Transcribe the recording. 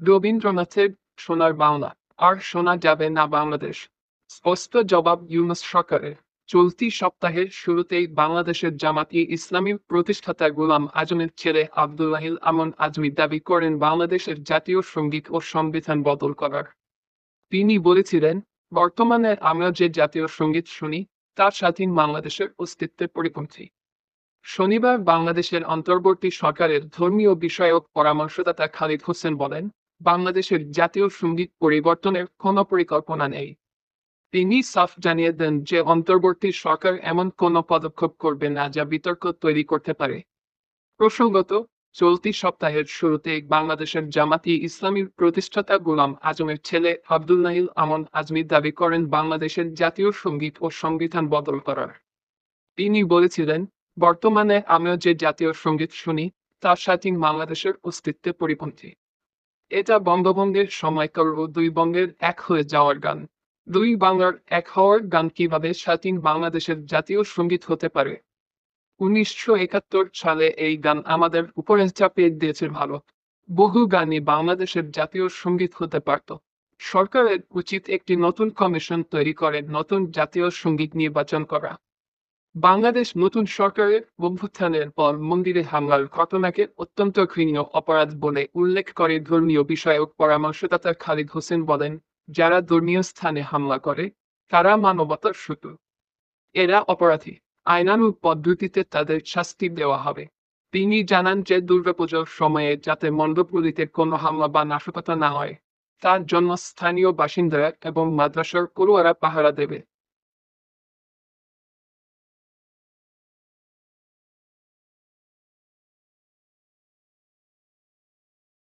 রবীন্দ্রনাথের সোনার বাংলা আর শোনা যাবে না বাংলাদেশ। স্পষ্ট জবাব ইউনূস সরকারের। চলতি সপ্তাহের শুরুতেই বাংলাদেশের জামায়াতে ইসলামীর প্রতিষ্ঠাতা গোলাম আজমের ছেলে আব্দুল্লাহিল আমন আজমি দাবি করেন বাংলাদেশের জাতীয় সঙ্গীত ও সংবিধান বদল করার। তিনি বলেছিলেন, বর্তমানে আমরা যে জাতীয় সঙ্গীত শুনি তা স্বাধীন বাংলাদেশের অস্তিত্বের পরিপন্থী। শনিবার বাংলাদেশের অন্তর্বর্তী সরকারের ধর্মীয় বিষয়ক পরামর্শদাতা খালিদ হোসেন বলেন, বাংলাদেশের জাতীয় সঙ্গীত পরিবর্তনের কোনো পরিকল্পনা নেই। তিনি সাফ জানিয়ে দেন যে অন্তর্বর্তী সরকার এমন কোনো পদক্ষেপ করবে না যা বিতর্ক তৈরি করতে পারে। প্রসঙ্গত, চলতি সপ্তাহের শুরুতে বাংলাদেশের জামায়াতে ইসলামীর প্রতিষ্ঠাতা গোলাম আজমের ছেলে আব্দুল্লাহিল আমন আজমি দাবি করেন বাংলাদেশের জাতীয় সঙ্গীত ও সংবিধান বদল করার। তিনি বলেছিলেন, বর্তমানে আমরা যে জাতীয় সঙ্গীত শুনি তা স্বাধীন বাংলাদেশের অস্তিত্বের পরিপন্থী। এটা বঙ্গভঙ্গের সময়কার ও দুই বঙ্গের এক হয়ে যাওয়ার গান। দুই বাংলার এক হওয়ার গান কিভাবে স্বাধীন বাংলাদেশের জাতীয় সঙ্গীত হতে পারে? 1971 সালে এই গান আমাদের উপরে চাপিয়ে দিয়েছে ভারত। বহু গানই বাংলাদেশের জাতীয় সঙ্গীত হতে পারত। সরকারের উচিত একটি নতুন কমিশন তৈরি করে নতুন জাতীয় সঙ্গীত নির্বাচন করা। বাংলাদেশ নতুন সরকারের অভ্যুত্থানের পর মন্দিরে হামলার ঘটনাকে অত্যন্ত ঘৃণ্য অপরাধ বলে উল্লেখ করে ধর্মীয় বিষয়ক পরামর্শদাতা খালিদ হোসেন বলেন, যারা ধর্মীয় স্থানে হামলা করে তারা মানবতার শত্রু। এরা অপরাধী। আইনানুগ পদ্ধতিতে তাদের শাস্তি দেওয়া হবে। তিনি জানান যে দুর্গাপূজার সময়ে যাতে মণ্ডপগুলিতে কোনো হামলা বা নাশকতা না হয় তার জন্য স্থানীয় বাসিন্দারা এবং মাদ্রাসার পড়ুয়ারা পাহারা দেবে।